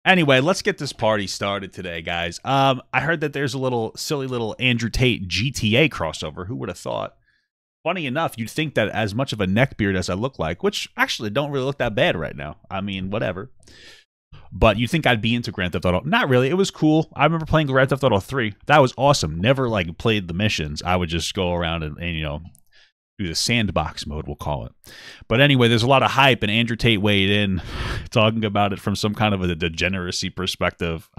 Anyway, let's get this party started today, guys. I heard that there's a little silly little Andrew Tate GTA crossover. Who would have thought? Funny enough, you'd think that as much of a neckbeard as I look like, which actually don't really look that bad right now. I mean, whatever. But you'd think I'd be into Grand Theft Auto. Not really. It was cool. I remember playing Grand Theft Auto 3. That was awesome. Never like played the missions. I would just go around and you know, do the sandbox mode, we'll call it. But anyway, there's a lot of hype, and Andrew Tate weighed in talking about it from some kind of a degeneracy perspective.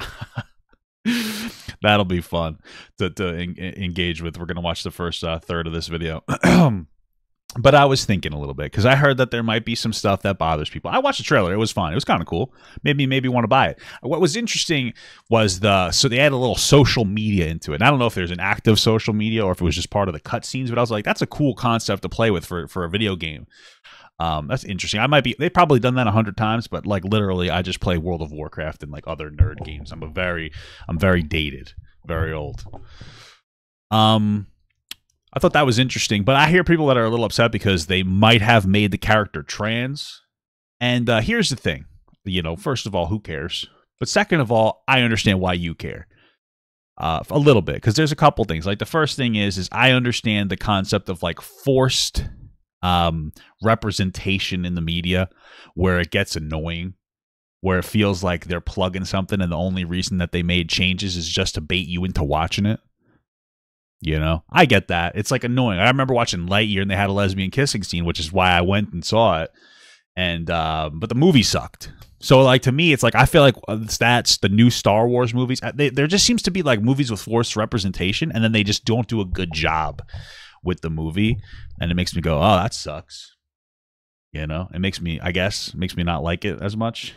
That'll be fun to engage with. We're going to watch the first third of this video. But I was thinking a little bit, because I heard that there might be some stuff that bothers people. I watched the trailer. It was fun. It was kind of cool. Maybe want to buy it. What was interesting was so they add a little social media into it. And I don't know if there's an active social media or if it was just part of the cutscenes, but I was like, that's a cool concept to play with for a video game. That's interesting. They've probably done that 100 times, but like literally I just play World of Warcraft and like other nerd games. I'm very dated, very old. I thought that was interesting, but I hear people that are a little upset because they might have made the character trans. And here's the thing, you know, first of all, who cares? But second of all, I understand why you care. A little bit, because there's a couple things. Like the first thing is I understand the concept of like forced representation in the media where it gets annoying, where it feels like they're plugging something and the only reason that they made changes is just to bait you into watching it. You know, I get that. It's like annoying. I remember watching Lightyear and they had a lesbian kissing scene, which is why I went and saw it. And but the movie sucked. So like to me, it's like I feel like that's the new Star Wars movies. There just seems to be like movies with forced representation, and then they just don't do a good job with the movie, and it makes me go, "Oh, that sucks." You know, it makes me not like it as much.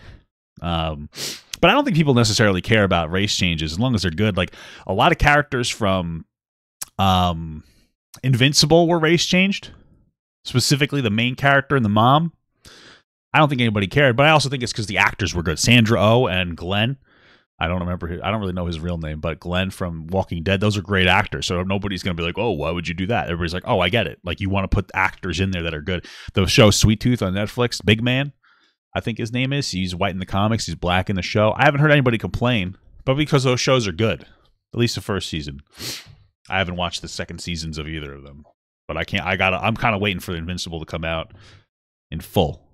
But I don't think people necessarily care about race changes as long as they're good. Like a lot of characters from Invincible were race changed, specifically the main character and the mom. I don't think anybody cared, but I also think it's because the actors were good. Sandra Oh and Glenn. I don't really know his real name, but Glenn from Walking Dead, those are great actors. So nobody's going to be like, oh, why would you do that? Everybody's like, oh, I get it. Like you want to put actors in there that are good. The show Sweet Tooth on Netflix, Big Man, I think his name is. He's white in the comics. He's black in the show. I haven't heard anybody complain, but because those shows are good, at least the first season. I haven't watched the second seasons of either of them, but I'm kind of waiting for Invincible to come out in full.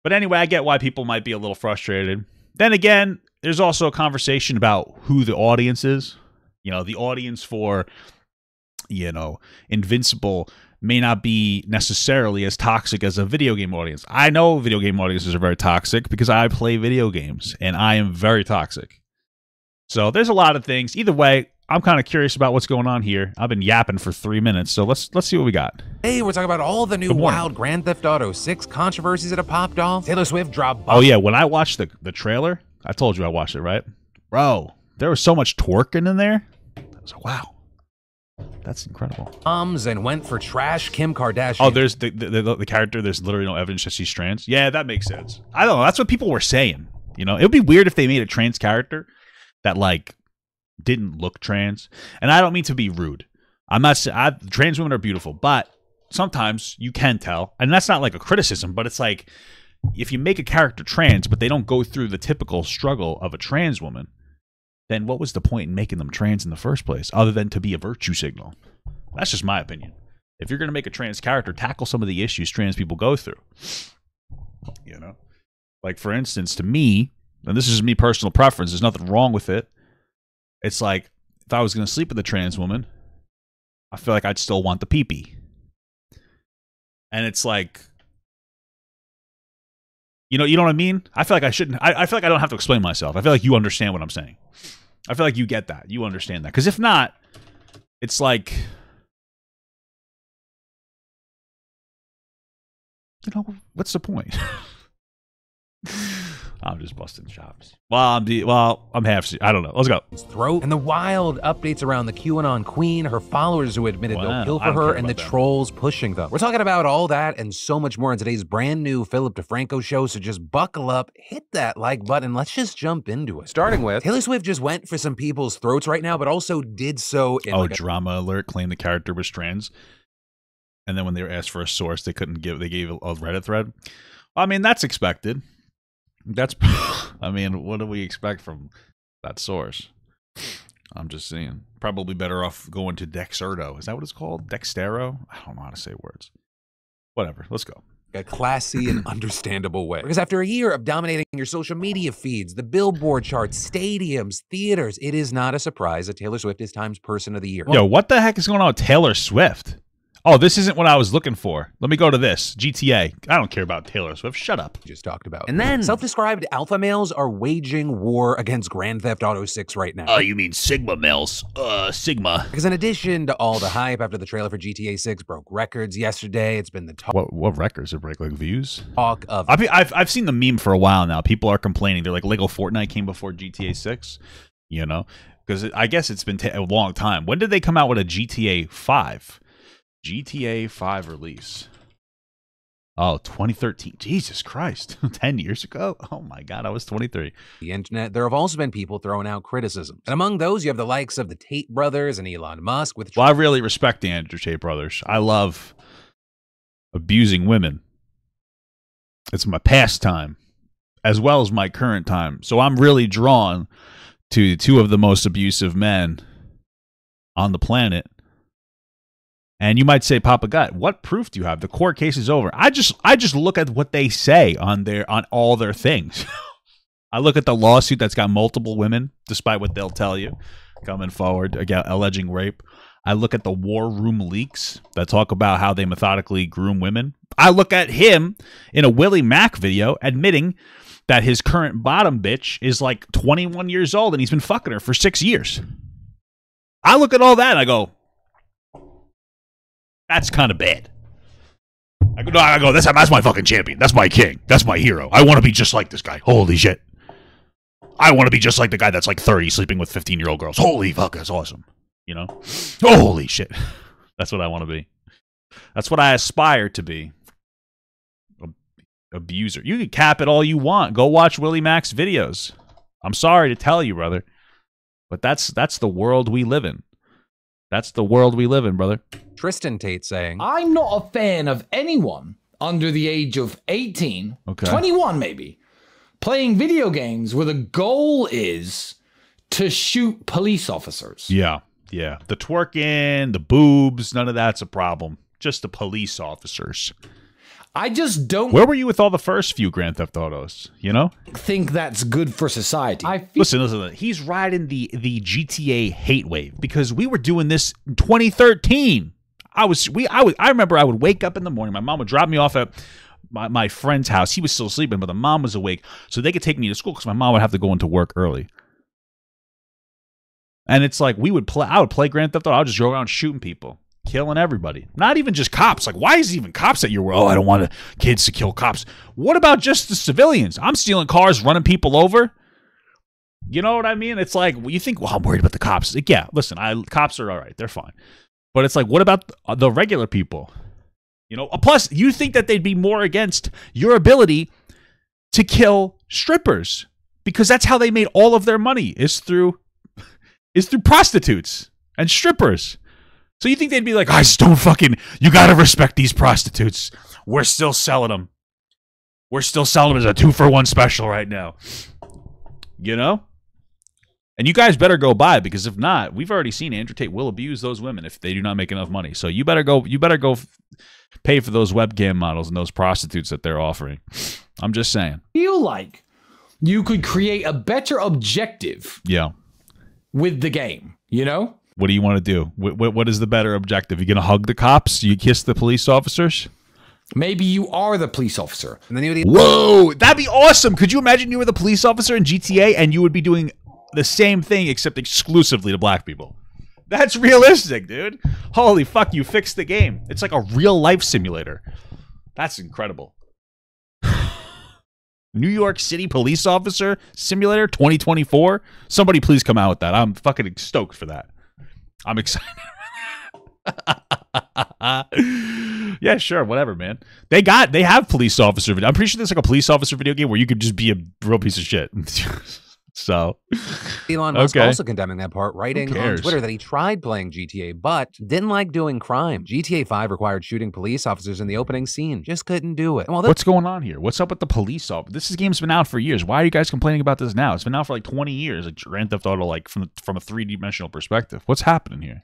But anyway, I get why people might be a little frustrated. Then again, there's also a conversation about who the audience is. You know, the audience for, you know, Invincible may not be necessarily as toxic as a video game audience. I know video game audiences are very toxic because I play video games and I am very toxic. So there's a lot of things. Either way, I'm kind of curious about what's going on here. I've been yapping for 3 minutes, so let's see what we got. Hey, we're talking about all the new wild Grand Theft Auto 6 controversies that have popped off. Taylor Swift dropped... Oh yeah, when I watched the trailer, I told you I watched it, right? Bro, there was so much twerking in there. I was like, wow. That's incredible. And went for trash Kim Kardashian. Oh, there's the character, there's literally no evidence that she's trans. Yeah, that makes sense. I don't know, that's what people were saying. You know, it would be weird if they made a trans character that like didn't look trans. And I don't mean to be rude. I'm not saying trans women are beautiful, but sometimes you can tell. And that's not like a criticism, but it's like if you make a character trans, but they don't go through the typical struggle of a trans woman, then what was the point in making them trans in the first place, other than to be a virtue signal? That's just my opinion. If you're going to make a trans character, tackle some of the issues trans people go through. You know? Like, for instance, to me, and this is me personal preference, there's nothing wrong with it. It's like, if I was going to sleep with a trans woman, I feel like I'd still want the pee-pee. And it's like, you know what I mean? I feel like I shouldn't, I feel like I don't have to explain myself. I feel like you understand what I'm saying. I feel like you get that. You understand that. Because if not, it's like, you know, what's the point? I'm just busting chops. I'm half. I don't know. Let's go. Throat and the wild updates around the QAnon queen, her followers who admitted they'll kill for her, and the trolls pushing them. We're talking about all that and so much more in today's brand new Philip DeFranco show. So just buckle up, hit that like button, and let's just jump into it. Starting with Taylor Swift just went for some people's throats right now, but also did so in drama alert. Claimed the character was trans, and then when they were asked for a source, they couldn't give. They gave a Reddit thread. I mean, that's expected. That's, I mean, what do we expect from that source? I'm just saying. Probably better off going to Dexerto. Is that what it's called? Dextero? I don't know how to say words. Whatever. Let's go. A classy and understandable way. Because after a year of dominating your social media feeds, the Billboard charts, stadiums, theaters, it is not a surprise that Taylor Swift is Time's Person of the Year. Yo, what the heck is going on with Taylor Swift? Oh, this isn't what I was looking for. Let me go to this. GTA. I don't care about Taylor Swift. Shut up. Just talked about. And then self-described alpha males are waging war against Grand Theft Auto 6 right now. Oh, you mean Sigma males? Sigma. Because in addition to all the hype after the trailer for GTA 6 broke records yesterday, it's been the talk. What records did break? Like views? Talk of. I've seen the meme for a while now. People are complaining. They're like, Lego Fortnite came before GTA 6. You know, because I guess it's been a long time. When did they come out with a GTA 5? GTA 5 release. Oh, 2013. Jesus Christ. 10 years ago? Oh my God, I was 23. The internet, there have also been people throwing out criticism. And among those, you have the likes of the Tate brothers and Elon Musk with... Well, I really respect the Andrew Tate brothers. I love abusing women. It's my pastime, as well as my current time. So I'm really drawn to two of the most abusive men on the planet. And you might say, Papa Gut, what proof do you have? The court case is over. I just look at what they say on all their things. I look at the lawsuit that's got multiple women, despite what they'll tell you, coming forward again, alleging rape. I look at the war room leaks that talk about how they methodically groom women. I look at him in a Willie Mack video admitting that his current bottom bitch is like 21 years old and he's been fucking her for 6 years. I look at all that and I go, that's kind of bad. I go, that's my fucking champion. That's my king. That's my hero. I want to be just like this guy. Holy shit. I want to be just like the guy that's like 30 sleeping with 15-year-old girls. Holy fuck, that's awesome. You know? Holy shit. That's what I want to be. That's what I aspire to be. Abuser. You can cap it all you want. Go watch Willie Mack's videos. I'm sorry to tell you, brother. But that's the world we live in. That's the world we live in, brother. Tristan Tate saying, I'm not a fan of anyone under the age of 18, 21 maybe, playing video games where the goal is to shoot police officers. Yeah, yeah. The twerking, the boobs, none of that's a problem. Just the police officers. I just don't... Where were you with all the first few Grand Theft Autos, you know? think that's good for society. Listen. He's riding the GTA hate wave because we were doing this in 2013. I remember I would wake up in the morning. My mom would drop me off at my friend's house. He was still sleeping, but the mom was awake, so they could take me to school because my mom would have to go into work early. And it's like I would play Grand Theft Auto. I would just go around shooting people. Killing everybody. Not even just cops. Like, why is it even cops at your world? Oh, I don't want kids to kill cops. What about just the civilians? I'm stealing cars, running people over. You know what I mean? It's like, you think, well, I'm worried about the cops. Like, yeah, listen, cops are all right. They're fine. But it's like, what about the regular people? You know? Plus, you think that they'd be more against your ability to kill strippers. Because that's how they made all of their money, is through prostitutes and strippers. So you think they'd be like, guys, you gotta respect these prostitutes. We're still selling them. We're still selling them as a 2-for-1 special right now. You know? And you guys better go buy, because if not, we've already seen Andrew Tate will abuse those women if they do not make enough money. So you better go pay for those webcam models and those prostitutes that they're offering. I'm just saying. Feel like you could create a better objective. Yeah. With the game, you know? What do you want to do? What is the better objective? You going to hug the cops? You kiss the police officers? Maybe you are the police officer. And then whoa, that'd be awesome. Could you imagine you were the police officer in GTA and you would be doing the same thing except exclusively to black people? That's realistic, dude. Holy fuck, you fixed the game. It's like a real life simulator. That's incredible. New York City Police Officer Simulator 2024. Somebody please come out with that. I'm fucking stoked for that. I'm excited. Yeah, sure, whatever, man. They have police officer video. I'm pretty sure there's like a police officer video game where you could just be a real piece of shit. So Elon Musk also condemning that part, writing on Twitter that he tried playing GTA, but didn't like doing crime. GTA 5 required shooting police officers in the opening scene. Just couldn't do it. Well, what's going on here? What's up with the police officer? Game's been out for years. Why are you guys complaining about this now? It's been out for like 20 years. Like Grand Theft Auto, like from a three-dimensional perspective. What's happening here?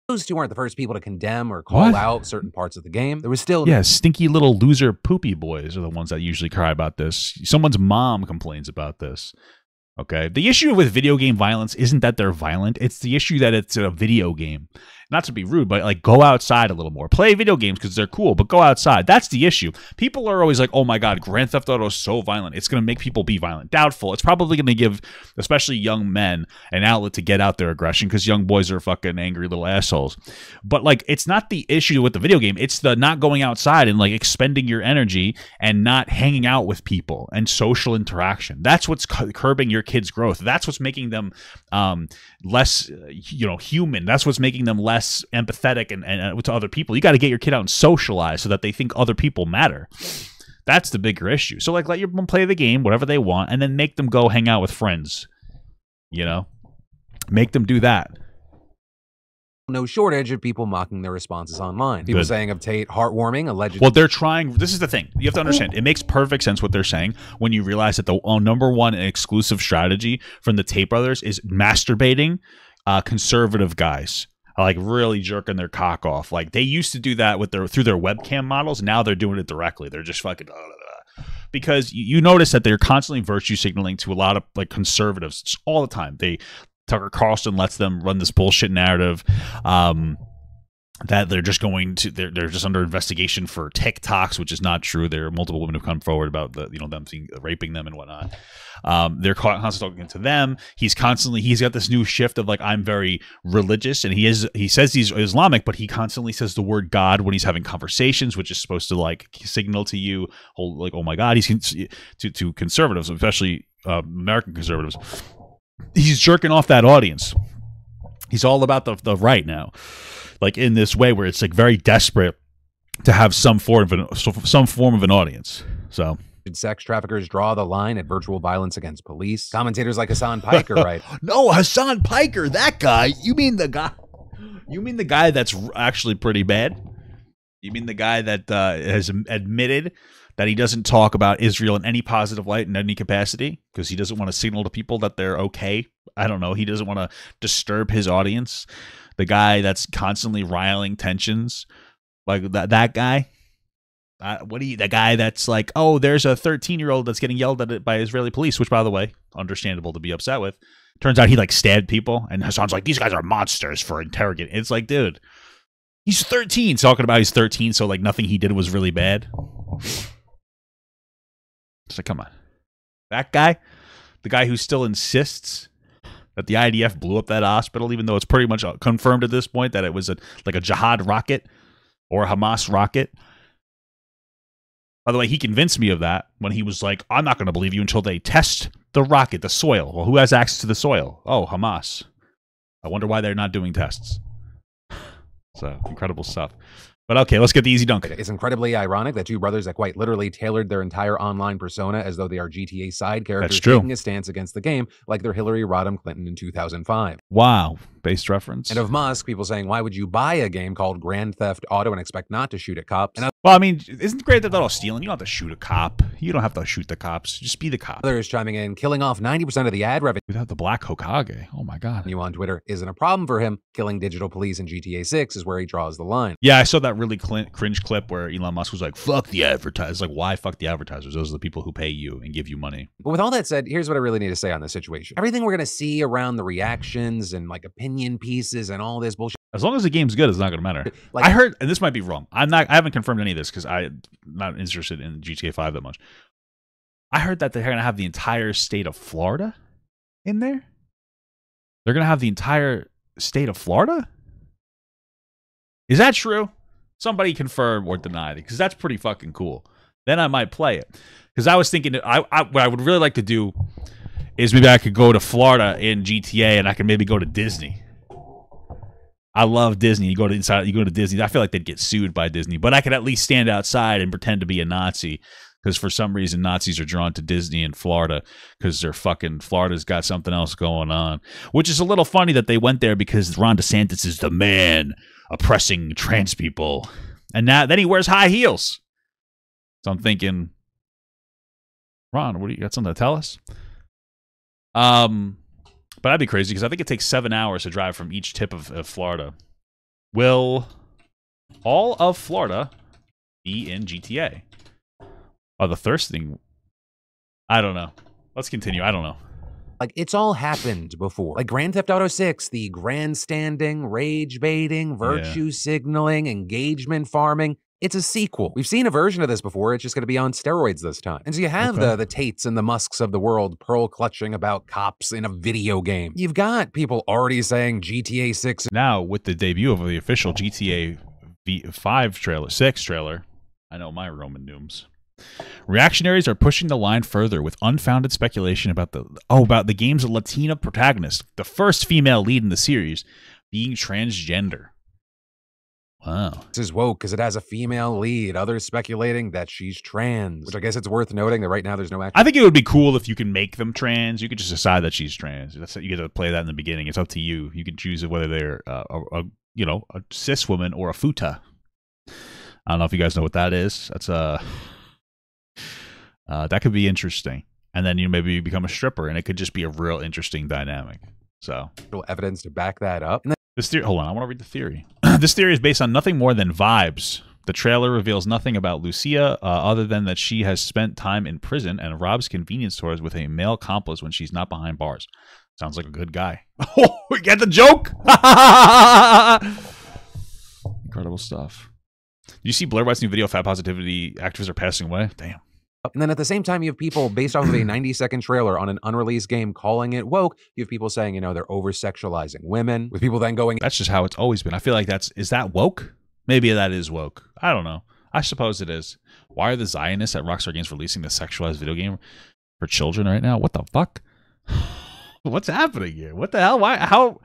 Those two weren't the first people to condemn or call out certain parts of the game. There was still... Yeah, stinky little loser poopy boys are the ones that usually cry about this. Someone's mom complains about this. Okay? The issue with video game violence isn't that they're violent. It's the issue that it's a video game. Not to be rude, but like go outside a little more. Play video games because they're cool, but go outside. That's the issue. People are always like, oh my God, Grand Theft Auto is so violent. It's going to make people be violent. Doubtful. It's probably going to give, especially young men, an outlet to get out their aggression because young boys are fucking angry little assholes. But like, it's not the issue with the video game. It's the not going outside and like expending your energy and not hanging out with people and social interaction. That's what's curbing your kids' growth. That's what's making them less, human. That's what's making them less empathetic and to other people. You got to get your kid out and socialize so that they think other people matter. That's the bigger issue. So like let your them play the game, whatever they want, and then make them go hang out with friends. Make them do that. No shortage of people mocking their responses online. People saying of Tate, heartwarming, allegedly. Well, they're trying. This is the thing. You have to understand. It makes perfect sense what they're saying when you realize that the number one and exclusive strategy from the Tate brothers is masturbating conservative guys. Like really jerking their cock off. Like they used to do that with through their webcam models. Now they're doing it directly. They're just fucking because you notice that they're constantly virtue signaling to a lot of like conservatives all the time. Tucker Carlson lets them run this bullshit narrative that they're just they're just under investigation for TikToks, which is not true. There are multiple women who come forward about them raping them and whatnot. They're constantly talking to them. He's got this new shift of like, I'm very religious, and he says he's Islamic, but he constantly says the word God when he's having conversations, which is supposed to like signal to you like, oh my God, he's to conservatives, especially American conservatives. He's jerking off that audience. He's all about the right now, like in this way where it's like very desperate to have some form of an audience. So. Should sex traffickers draw the line at virtual violence against police? Commentators like Hassan Piker write, no, Hassan Piker, that guy. You mean the guy that's actually pretty bad? You mean the guy that has admitted that he doesn't talk about Israel in any positive light in any capacity because he doesn't want to signal to people that they're okay? I don't know. He doesn't want to disturb his audience. The guy that's constantly riling tensions, like that guy. The guy that's like, oh, there's a 13-year-old that's getting yelled at by Israeli police, which, by the way, understandable to be upset with. Turns out he like stabbed people, and Hassan's like, these guys are monsters for interrogating. It's like, dude, he's 13. Talking about he's 13, so like nothing he did was really bad. It's like, come on. That guy, the guy who still insists that the IDF blew up that hospital, even though it's pretty much confirmed at this point that it was like a jihad rocket or a Hamas rocket. By the way, he convinced me of that when he was like, I'm not going to believe you until they test the rocket, the soil. Well, who has access to the soil? Oh, Hamas. I wonder why they're not doing tests. So, incredible stuff. But okay, let's get the easy dunk. It's incredibly ironic that two brothers that quite literally tailored their entire online persona as though they are GTA side characters taking a stance against the game like they're Hillary Rodham Clinton in 2005. Wow. Based reference. And of Musk, people saying, why would you buy a game called Grand Theft Auto and expect not to shoot at cops? And well, I mean, isn't Grand Theft Auto stealing? You don't have to shoot a cop. You don't have to shoot the cops. Just be the cop. Others chiming in, killing off 90% of the ad revenue. Without the Black Hokage. Oh my God. You on Twitter isn't a problem for him. Killing digital police in GTA 6 is where he draws the line. Yeah, I saw that really cringe clip where Elon Musk was like, fuck the advertisers. Like, why fuck the advertisers? Those are the people who pay you and give you money. But with all that said, here's what I really need to say on this situation. Everything we're going to see around the reactions and like opinion pieces and all this bullshit. As long as the game's good, it's not going to matter. Like, I heard, and this might be wrong. I haven't confirmed any of this because I'm not interested in GTA 5 that much. I heard that they're going to have the entire state of Florida in there. They're going to have the entire state of Florida? Is that true? Somebody confirm or deny it, because that's pretty fucking cool. Then I might play it. Because I was thinking, what I would really like to do is maybe I could go to Florida in GTA and I can maybe go to Disney. I love Disney. You go to Disney. I feel like they'd get sued by Disney, but I could at least stand outside and pretend to be a Nazi because for some reason Nazis are drawn to Disney and Florida because Florida's got something else going on, which is a little funny that they went there because Ron DeSantis is the man oppressing trans people, and then he wears high heels. So I'm thinking, Ron, what do you got something to tell us? But that'd be crazy because I think it takes 7 hours to drive from each tip of Florida. Will all of Florida be in GTA? Oh, the thirsting. I don't know. Let's continue. I don't know. Like, it's all happened before. Like Grand Theft Auto 6, the grandstanding, rage baiting, virtue signaling, engagement farming. It's a sequel. We've seen a version of this before. It's just going to be on steroids this time. And so you have the Tates and the Musks of the world pearl clutching about cops in a video game. You've got people already saying GTA 6. Now, with the debut of the official GTA 6 trailer, I know my Roman dooms. Reactionaries are pushing the line further with unfounded speculation about the game's Latina protagonist, the first female lead in the series, being transgender. Wow. This is woke because it has a female lead. Others speculating that she's trans, which I guess it's worth noting that right now there's no action. I think it would be cool if you can make them trans. You could just decide that she's trans. You get to play that in the beginning. It's up to you. You can choose whether they're a cis woman or a futa. I don't know if you guys know what that is. That's that could be interesting. And then maybe you become a stripper, and it could just be a real interesting dynamic. So evidence to back that up. And this theory, hold on, I want to read the theory. This theory is based on nothing more than vibes. The trailer reveals nothing about Lucia other than that she has spent time in prison and robs convenience stores with a male accomplice when she's not behind bars. Sounds like a good guy. Oh, we get the joke? Incredible stuff. Do you see Blair White's new video, Fat Positivity Activists Are Passing Away? Damn. And then at the same time, you have people based off of a 90-second trailer on an unreleased game calling it woke. You have people saying, they're over-sexualizing women, with people then going... That's just how it's always been. I feel like is that woke? Maybe that is woke. I don't know. I suppose it is. Why are the Zionists at Rockstar Games releasing the sexualized video game for children right now? What the fuck? What's happening here? What the hell? Why? How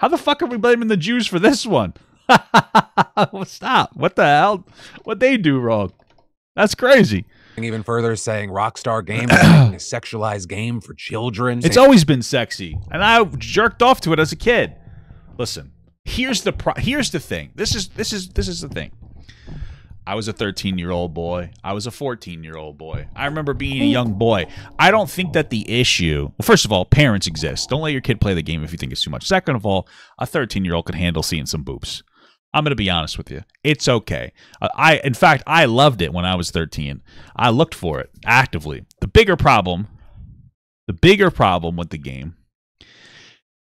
the fuck are we blaming the Jews for this one? Stop. What the hell? What'd they do wrong? That's crazy. Even further saying Rockstar Games is making a sexualized game for children. It's always been sexy, and I jerked off to it as a kid. Listen, here's the thing. This is the thing. I was a 13-year-old boy. I was a 14-year-old boy. I remember being a young boy. I don't think that the issue... Well, first of all, parents exist. Don't let your kid play the game if you think it's too much. Second of all, a 13-year-old could handle seeing some boobs. I'm going to be honest with you. It's okay. In fact, I loved it when I was 13. I looked for it actively. The bigger problem with the game,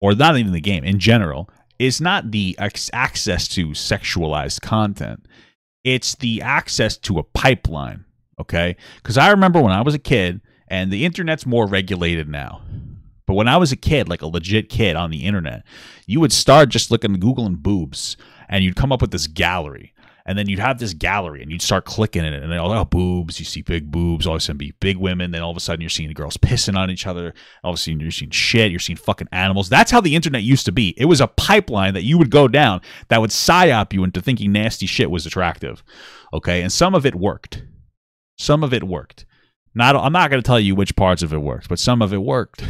or not even the game, in general, is not the access to sexualized content. It's the access to a pipeline, okay? Because I remember when I was a kid, and the internet's more regulated now. But when I was a kid, like a legit kid on the internet, you would start just looking, Googling boobs, and you'd come up with this gallery. And then you'd have this gallery, and you'd start clicking in it. And then, boobs, you see big boobs, all of a sudden be big women. Then all of a sudden you're seeing the girls pissing on each other. All of a sudden you're seeing shit. You're seeing fucking animals. That's how the internet used to be. It was a pipeline that you would go down that would psyop you into thinking nasty shit was attractive. Okay? And some of it worked. Some of it worked. I'm not going to tell you which parts of it worked, but some of it worked.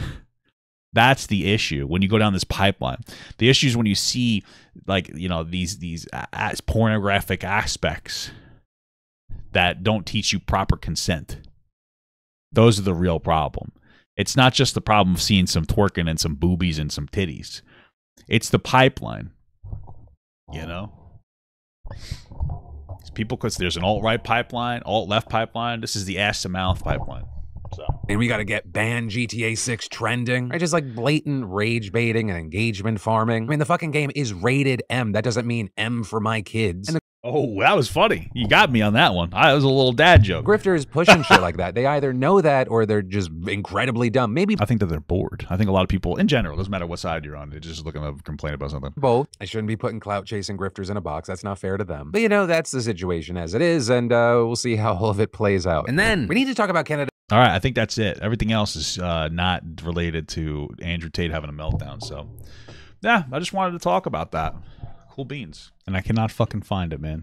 That's the issue when you go down this pipeline. The issue is when you see, these pornographic aspects that don't teach you proper consent. Those are the real problem. It's not just the problem of seeing some twerking and some boobies and some titties. It's the pipeline. People, because there's an alt-right pipeline, alt-left pipeline. This is the ass-to-mouth pipeline. So. And we got to get ban GTA 6 trending. Right? Just like blatant rage baiting and engagement farming. I mean, the fucking game is rated M. That doesn't mean M for my kids. And oh, that was funny. You got me on that one. That was a little dad joke. Grifters pushing shit like that. They either know that or they're just incredibly dumb. Maybe I think that they're bored. I think a lot of people, in general, doesn't matter what side you're on, they're just looking to complain about something. Both. I shouldn't be putting clout chasing grifters in a box. That's not fair to them. But that's the situation as it is, and we'll see how all of it plays out. And then we need to talk about Canada. All right, I think that's it. Everything else is not related to Andrew Tate having a meltdown. So, yeah, I just wanted to talk about that. Cool beans. And I cannot fucking find it, man.